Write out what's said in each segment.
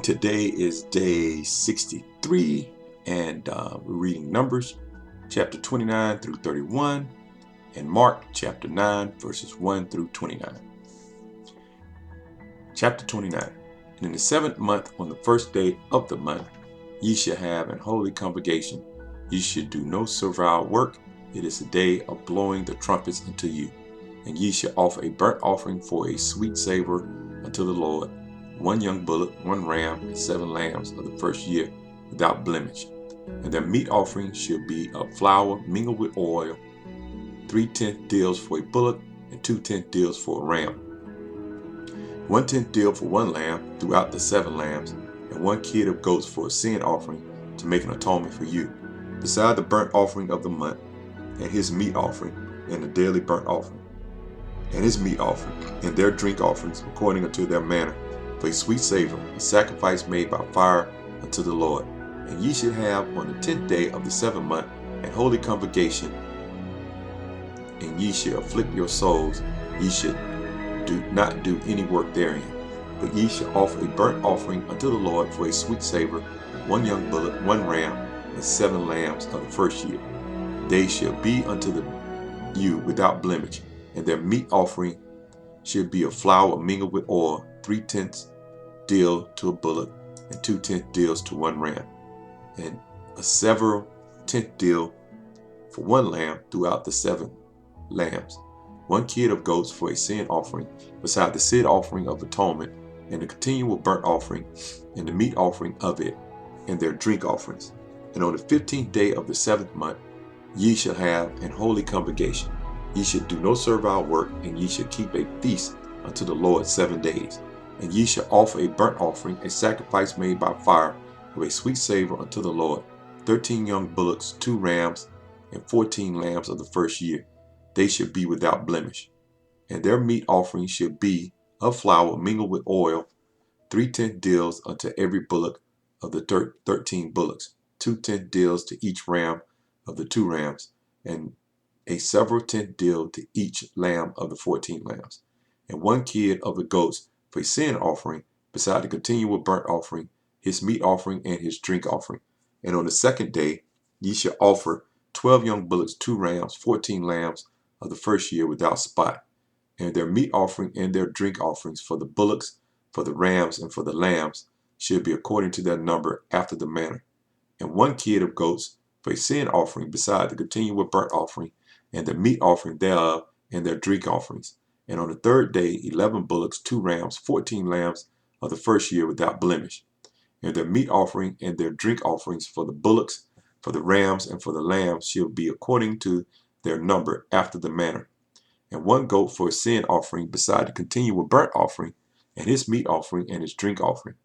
Today is day 63, and we're reading Numbers chapter 29 through 31 and Mark chapter 9 verses 1 through 29. Chapter 29. And in the 7th month, on the first day of the month, ye shall have an holy convocation. Ye should do no servile work. It is a day of blowing the trumpets unto you. And ye shall offer a burnt offering for a sweet savor unto the Lord, 1 young bullock, 1 ram, and 7 lambs of the first year without blemish. And their meat offering should be of flour mingled with oil, 3/10 deals for a bullock, and 2/10 deals for a ram. 1/10 deal for 1 lamb throughout the 7 lambs, and 1 kid of goats for a sin offering to make an atonement for you, beside the burnt offering of the month, and his meat offering, and the daily burnt offering, and his meat offering, and their drink offerings according unto their manner, for a sweet savor, a sacrifice made by fire unto the Lord. And ye should have on the 10th day of the 7th month an holy convocation, and ye shall afflict your souls. Ye should not do any work therein, but ye shall offer a burnt offering unto the Lord for a sweet savor, 1 young bullock, 1 ram, and 7 lambs of the first year. They shall be unto you without blemish, and their meat offering should be of flour mingled with oil, 3/10 deal to a bullock, and 2/10 deals to 1 ram, and a several 10th deal for 1 lamb throughout the 7 lambs, 1 kid of goats for a sin offering, beside the sin offering of atonement, and the continual burnt offering, and the meat offering of it, and their drink offerings. And on the 15th day of the 7th month, ye shall have an holy convocation. Ye shall do no servile work, and ye shall keep a feast unto the Lord 7 days. And ye shall offer a burnt offering, a sacrifice made by fire, of a sweet savor unto the Lord, 13 young bullocks, 2 rams, and 14 lambs of the first year. They should be without blemish. And their meat offering should be of flour mingled with oil, 3/10 deals unto every bullock of the 13 bullocks, 2/10 deals to each ram of the 2 rams, and a several 10th deal to each lamb of the 14 lambs, and 1 kid of the goats for a sin offering, beside the continual burnt offering, his meat offering, and his drink offering. And on the 2nd day ye shall offer 12 young bullocks, 2 rams, 14 lambs of the first year without spot, and their meat offering and their drink offerings for the bullocks, for the rams, and for the lambs should be according to their number after the manner, and 1 kid of goats for a sin offering, beside the continual burnt offering, and the meat offering thereof, and their drink offerings. And on the 3rd day 11 bullocks, 2 rams, 14 lambs of the first year without blemish, and their meat offering and their drink offerings for the bullocks, for the rams, and for the lambs shall be according to their number after the manner, and 1 goat for a sin offering, beside the continual burnt offering, and his meat offering, and his drink offering.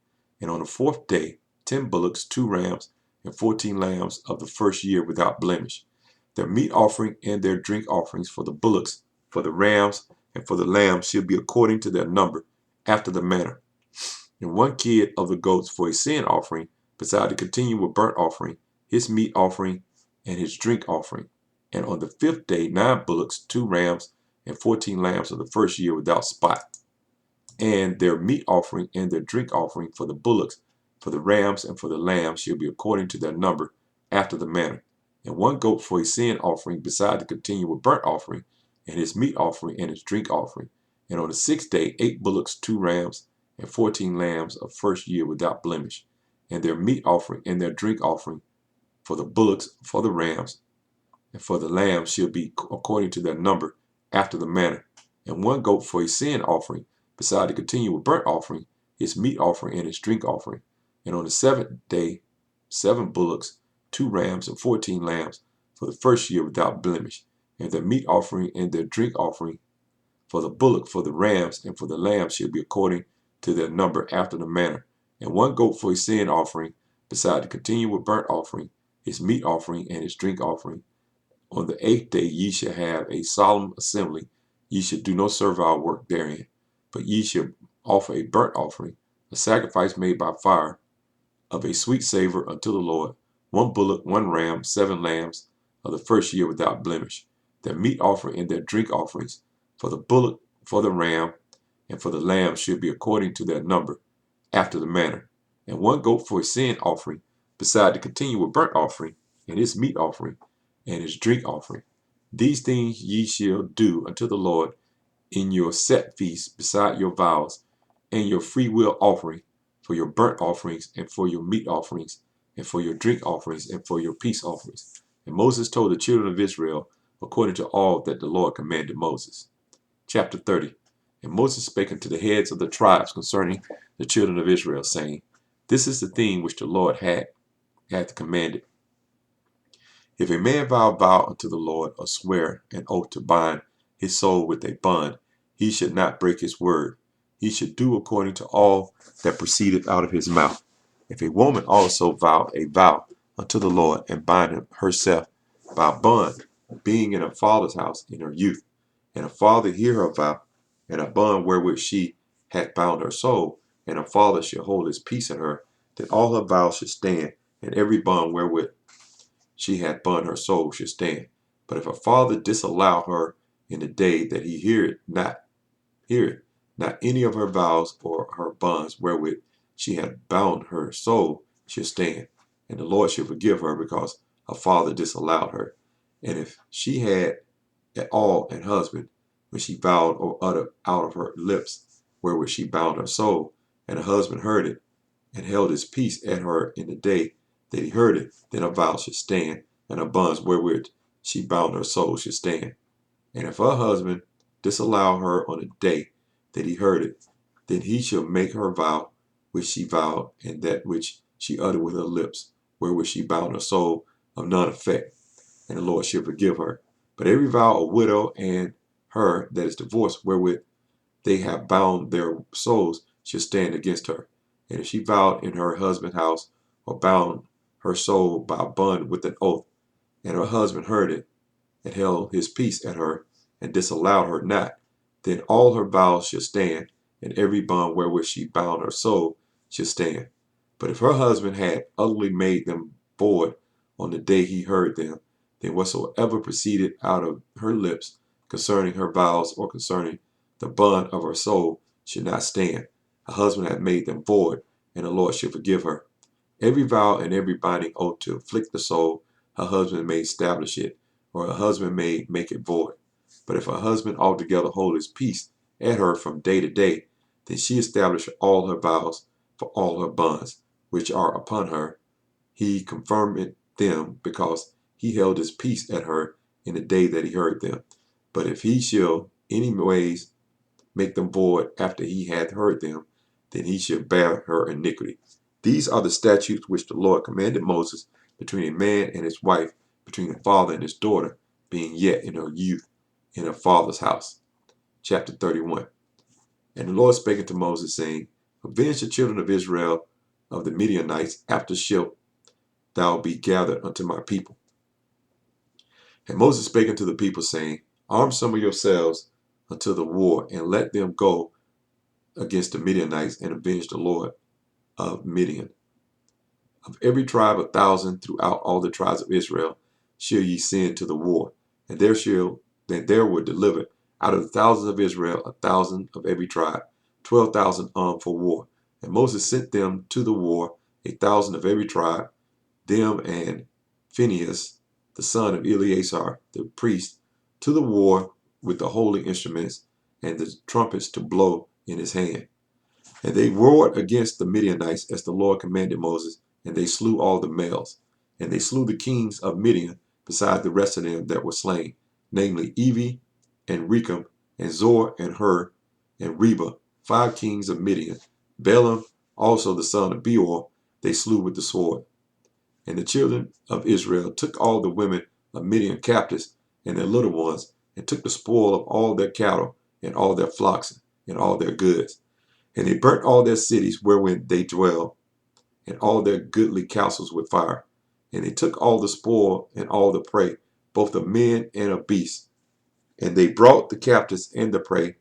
And on the 4th day 10 bullocks, 2 rams, and 14 lambs of the first year without blemish, their meat offering and their drink offerings for the bullocks, for the rams, and for the lambs shall be according to their number after the manner, and 1 kid of the goats for a sin offering, beside the continual burnt offering, his meat offering, and his drink offering. And on the 5th day 9 bullocks, 2 rams, and 14 lambs of the first year without spot, and their meat offering and their drink offering for the bullocks, for the rams, and for the lambs shall be according to their number after the manner, and 1 goat for a sin offering, beside the continual burnt offering, and his meat offering, and his drink offering. And on the 6th day 8 bullocks, 2 rams, and 14 lambs of first year without blemish, and their meat offering and their drink offering for the bullocks, for the rams, and for the lambs shall be according to their number after the manner, and 1 goat for a sin offering, beside the continual burnt offering, his meat offering, and his drink offering. And on the 7th day 7 bullocks, 2 rams, and 14 lambs for the first year without blemish, and their meat offering and their drink offering for the bullock, for the rams, and for the lambs shall be according to their number after the manner, and 1 goat for a sin offering, beside the continual burnt offering, his meat offering, and his drink offering. On the 8th day ye shall have a solemn assembly. Ye shall do no servile work therein, but ye shall offer a burnt offering, a sacrifice made by fire, of a sweet savor unto the Lord, 1 bullock, 1 ram, 7 lambs of the first year without blemish. Their meat offering and their drink offerings for the bullock, for the ram, and for the lamb should be according to their number after the manner, and 1 goat for a sin offering, beside the continual burnt offering, and his meat offering, and his drink offering. These things ye shall do unto the Lord in your set feasts, beside your vows, and your freewill offering, for your burnt offerings, and for your meat offerings, and for your drink offerings, and for your peace offerings. And Moses told the children of Israel, according to all that the Lord commanded Moses. Chapter 30. And Moses spake unto the heads of the tribes concerning the children of Israel, saying, This is the thing which the Lord hath commanded. If a man vow unto the Lord, or swear an oath to bind his soul with a bond, he should not break his word. He should do according to all that proceedeth out of his mouth. If a woman also vow a vow unto the Lord, and bind herself by a bond, being in her father's house in her youth, and her father hear her vow, and a bond wherewith she hath bound her soul, and her father shall hold his peace in her, then all her vows should stand, and every bond wherewith she hath bound her soul should stand. But if her father disallow her in the day that he heareth not any of her vows or her bonds wherewith she hath bound her soul shall stand, and the Lord shall forgive her because her father disallowed her. And if she had at all an husband, when she vowed or uttered out of her lips wherewith she bound her soul, and her husband heard it, and held his peace at her in the day that he heard it, then her vows should stand, and her bonds wherewith she bound her soul should stand. And if her husband disallow her on the day that he heard it, then he shall make her vow which she vowed, and that which she uttered with her lips, wherewith she bound her soul, of none effect, and the Lord shall forgive her. But every vow of widow and her that is divorced, wherewith they have bound their souls, shall stand against her. And if she vowed in her husband's house, or bound her soul by a bond with an oath, and her husband heard it, and held his peace at her, and disallowed her not, then all her vows shall stand, and every bond wherewith she bound her soul shall stand. But if her husband had utterly made them void on the day he heard them, then whatsoever proceeded out of her lips concerning her vows or concerning the bond of her soul should not stand. Her husband had made them void, and the Lord shall forgive her. Every vow and every binding oath to afflict the soul, her husband may establish it, or her husband may make it void. But if her husband altogether hold his peace at her from day to day, then she establish all her vows for all her bonds, which are upon her. He confirmed them, because he held his peace at her in the day that he heard them. But if he shall any ways make them void after he hath heard them, then he shall bear her iniquity. These are the statutes which the Lord commanded Moses between a man and his wife, between a father and his daughter, being yet in her youth, in her father's house. Chapter 31. And the Lord spake unto Moses, saying, Avenge the children of Israel of the Midianites, after shalt thou be gathered unto my people. And Moses spake unto the people, saying, Arm some of yourselves unto the war, and let them go against the Midianites, and avenge the Lord of Midian. Of every tribe 1,000 throughout all the tribes of Israel shall ye send to the war, and there were delivered out of the thousands of Israel 1,000 of every tribe, 12,000 armed for war. And Moses sent them to the war, 1,000 of every tribe, them and Phinehas, the son of Eleazar, the priest, to the war with the holy instruments and the trumpets to blow in his hand. And they warred against the Midianites as the Lord commanded Moses, and they slew all the males. And they slew the kings of Midian, beside the rest of them that were slain, namely Evi, and Rechem, and Zor, and Hur, and Reba, 5 kings of Midian. Balaam, also the son of Beor, they slew with the sword. And the children of Israel took all the women of Midian captives, and their little ones, and took the spoil of all their cattle, and all their flocks, and all their goods. And they burnt all their cities wherein they dwell, and all their goodly castles with fire. And they took all the spoil and all the prey, both of men and of beasts. And they brought the captives and the prey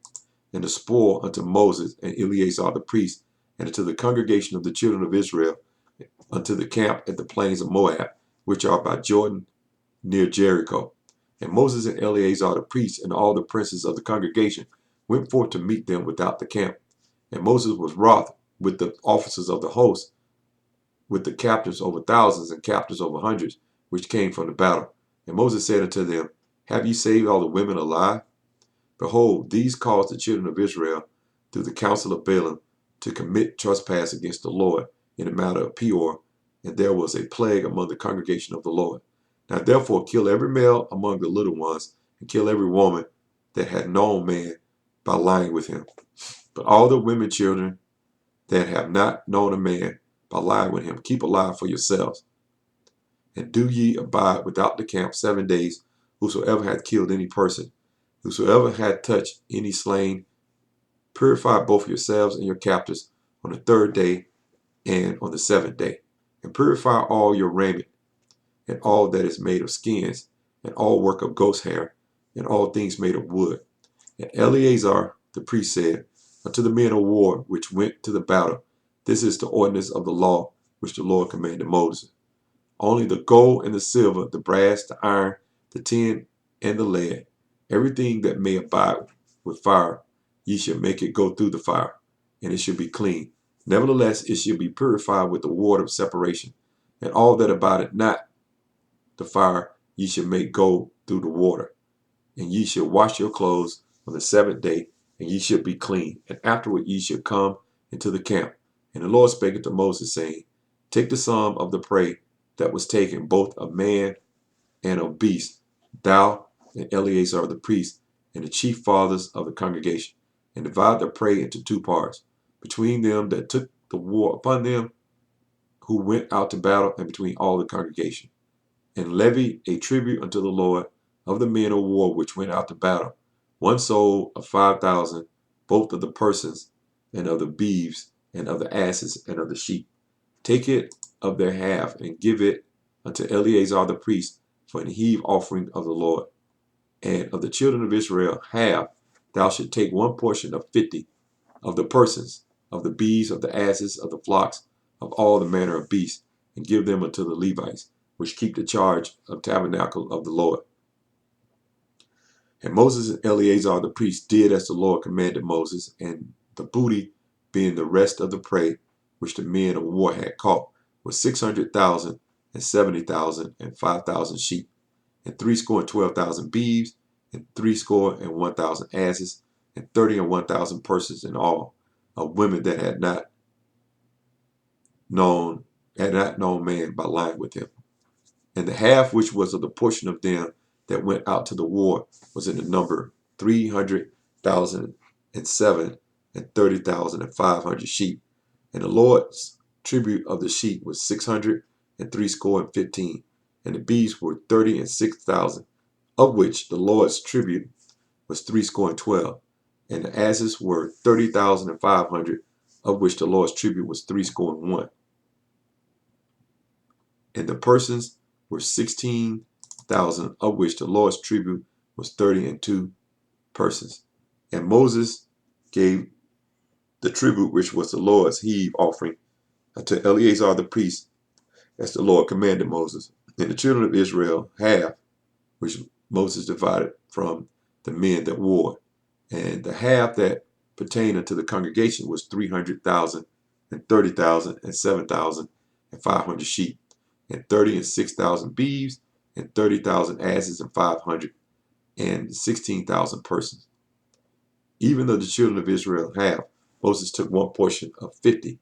and the spoil unto Moses and Eleazar the priest, and unto the congregation of the children of Israel, unto the camp at the plains of Moab, which are by Jordan near Jericho. And Moses and Eleazar the priest and all the princes of the congregation went forth to meet them without the camp. And Moses was wroth with the officers of the host with the captives over thousands and captives over hundreds, which came from the battle. And Moses said unto them, Have ye saved all the women alive? Behold, these caused the children of Israel, through the counsel of Balaam, to commit trespass against the Lord in the matter of Peor, and there was a plague among the congregation of the Lord. Now therefore kill every male among the little ones, and kill every woman that had known man by lying with him. But all the women children that have not known a man by lying with him, keep alive for yourselves. And do ye abide without the camp 7 days, whosoever hath killed any person, whosoever hath touched any slain, purify both yourselves and your captives on the 3rd day and on the 7th day. And purify all your raiment, and all that is made of skins, and all work of goat's hair, and all things made of wood. And Eleazar the priest said unto the men of war which went to the battle, This is the ordinance of the law which the Lord commanded Moses. Only the gold and the silver, the brass, the iron, the tin, and the lead, everything that may abide with fire, ye shall make it go through the fire, and it shall be clean. Nevertheless, it shall be purified with the water of separation, and all that abideth not the fire ye shall make go through the water. And ye shall wash your clothes on the 7th day, and ye shall be clean. And afterward ye shall come into the camp. And the Lord spake unto Moses, saying, Take the sum of the prey that was taken, both of man and of beast, thou and Eleazar the priest, and the chief fathers of the congregation, and divide the prey into 2 parts, between them that took the war upon them who went out to battle, and between all the congregation. And levy a tribute unto the Lord of the men of war which went out to battle, 1 soul of 5,000, both of the persons, and of the beeves, and of the asses, and of the sheep. Take it of their half, and give it unto Eleazar the priest for an heave offering of the Lord. And of the children of Israel half, thou shalt take 1 portion of 50 of the persons, of the beeves, of the asses, of the flocks, of all the manner of beasts, and give them unto the Levites, which keep the charge of tabernacle of the Lord. And Moses and Eleazar the priest did as the Lord commanded Moses, and the booty, being the rest of the prey which the men of war had caught, was 600,000 and 70,000 and 5,000 sheep, and 12,000 beeves, and 1,000 asses, and 1,000 persons in all, of women that had not known man by lying with him. And the half which was of the portion of them that went out to the war was in the number 300,007 and 30,500 sheep. And the Lord's tribute of the sheep was 615, and the beasts were 36,000, of which the Lord's tribute was 12, and the asses were 30,500, of which the Lord's tribute was 1. And the persons were 16,000, of which the Lord's tribute was 32 persons. And Moses gave the tribute which was the Lord's heave offering unto Eleazar the priest, as the Lord commanded Moses. And the children of Israel half, which Moses divided from the men that warred. And the half that pertained unto the congregation was 300,000 and 30,000 and 7,500 sheep, and 36,000 beeves, and 30,000 asses, and 500 and 16,000 persons. Even though the children of Israel half, Moses took 1 portion of 50,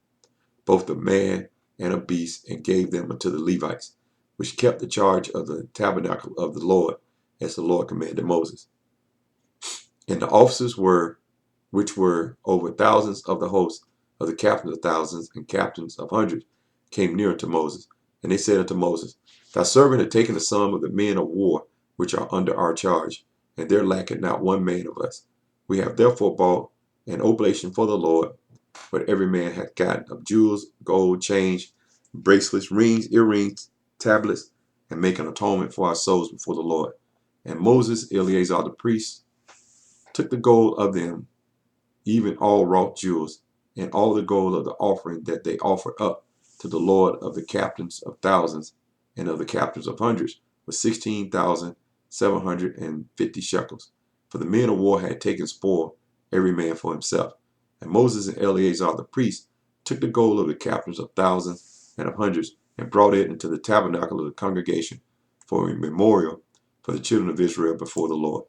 both of man and of beast, and gave them unto the Levites, which kept the charge of the tabernacle of the Lord, as the Lord commanded Moses. And the officers which were over thousands of the host of the captains of thousands and captains of hundreds, came near unto Moses. And they said unto Moses, Thy servant had taken the sum of the men of war which are under our charge, and there lacketh not 1 man of us. We have therefore bought an oblation for the Lord, what every man hath gotten of jewels, gold, change, bracelets, rings, earrings, tablets, and make an atonement for our souls before the Lord. And Moses, Eleazar the priest, took the gold of them, even all wrought jewels, and all the gold of the offering that they offered up to the Lord of the captains of thousands and of the captains of hundreds, was 16,750 shekels. For the men of war had taken spoil, every man for himself. And Moses and Eleazar the priest took the gold of the captains of thousands and of hundreds, and brought it into the tabernacle of the congregation for a memorial for the children of Israel before the Lord.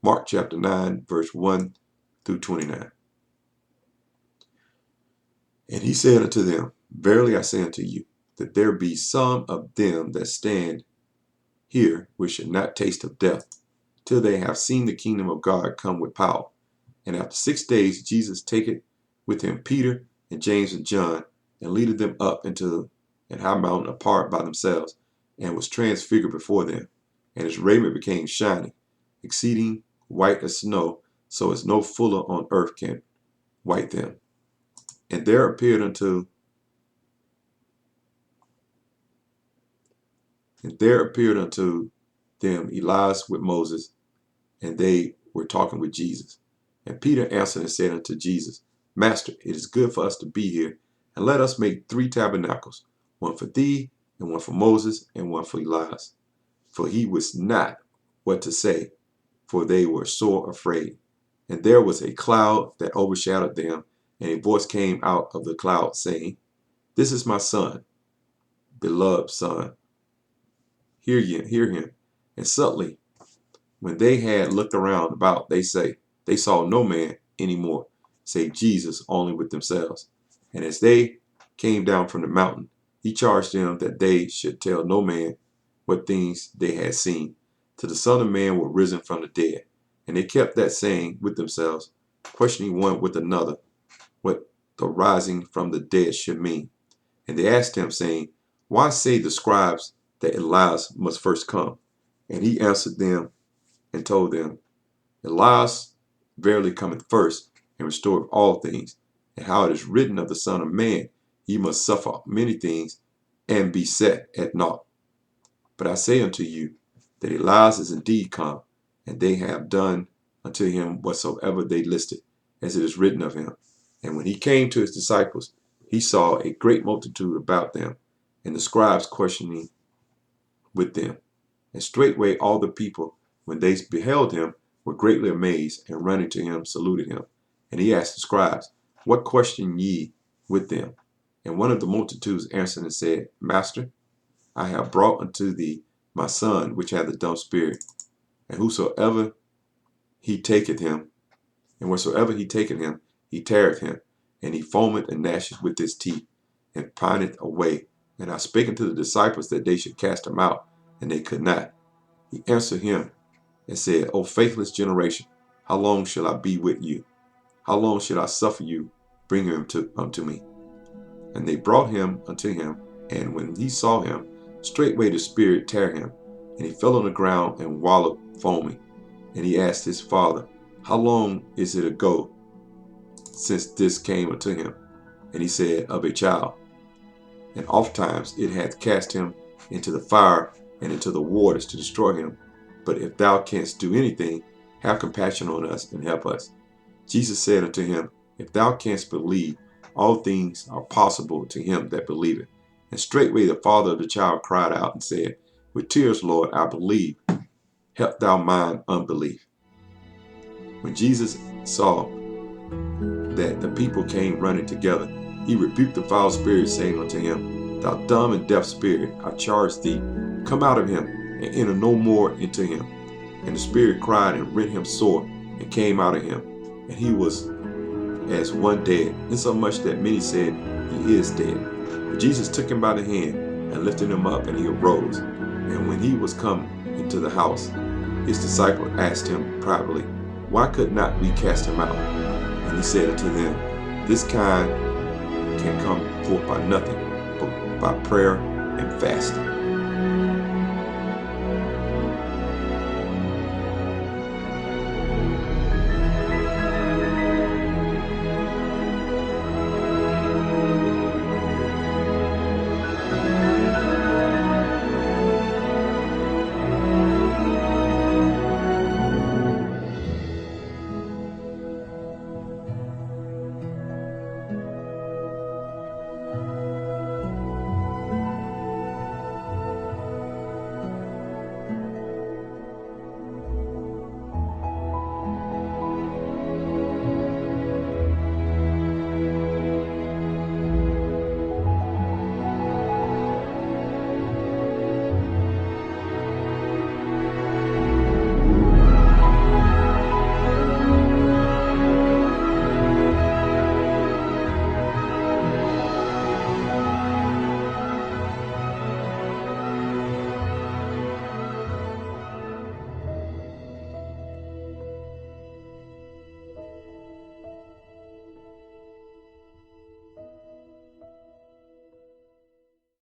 Mark chapter 9, verse 1 through 29. And he said unto them, Verily I say unto you, that there be some of them that stand here which should not taste of death, till they have seen the kingdom of God come with power. And after 6 days Jesus taketh with him Peter and James and John, and leadeth them up into an high mountain apart by themselves, and was transfigured before them. And his raiment became shining, exceeding white as snow, so as no fuller on earth can white them. And there appeared unto them Elias with Moses, and they were talking with Jesus. And Peter answered and said unto Jesus, Master, it is good for us to be here, and let us make 3 tabernacles, one for thee, and one for Moses, and one for Elias. For he was not what to say, for they were sore afraid. And there was a cloud that overshadowed them, and a voice came out of the cloud, saying, This is my son, beloved son. Hear him. And suddenly, when they had looked around about, they saw no man any more, save Jesus only with themselves. And as they came down from the mountain, he charged them that they should tell no man what things they had seen, till the Son of Man were risen from the dead. And they kept that saying with themselves, questioning one with another what the rising from the dead should mean. And they asked him, saying, Why say the scribes that Elias must first come? And he answered them and told them, Elias verily cometh first, and restoreth all things, and how it is written of the Son of Man, he must suffer many things, and be set at naught. But I say unto you, that Elias is indeed come, and they have done unto him whatsoever they listed, as it is written of him. And when he came to his disciples, he saw a great multitude about them, and the scribes questioning with them. And straightway all the people, when they beheld him, were greatly amazed, and running to him saluted him. And he asked the scribes, What question ye with them? And one of the multitudes answered and said, Master, I have brought unto thee my son, which hath a dumb spirit. And whatsoever he taketh him, he teareth him, and he foameth and gnasheth with his teeth, and pineth away. And I spake unto the disciples that they should cast him out, and they could not. He answered him and said, O faithless generation, how long shall I be with you? How long shall I suffer you? Bring him unto me. And they brought him unto him, and when he saw him, straightway the spirit tear him, and he fell on the ground and wallowed foaming. And he asked his father, How long is it ago since this came unto him? And he said, Of a child. And ofttimes it hath cast him into the fire and into the waters to destroy him. But if thou canst do anything, have compassion on us and help us. Jesus said unto him, If thou canst believe, all things are possible to him that believeth. And straightway the father of the child cried out and said, With tears, Lord, I believe. Help thou mine unbelief. When Jesus saw that the people came running together, he rebuked the foul spirit, saying unto him, Thou dumb and deaf spirit, I charge thee, come out of him, and enter no more into him. And the spirit cried and rent him sore, and came out of him. And he was as one dead, insomuch that many said, He is dead. But Jesus took him by the hand, and lifted him up, and he arose. And when he was come into the house, his disciples asked him privately, Why could not we cast him out? And he said unto them, This kind can come forth by nothing, but by prayer and fasting.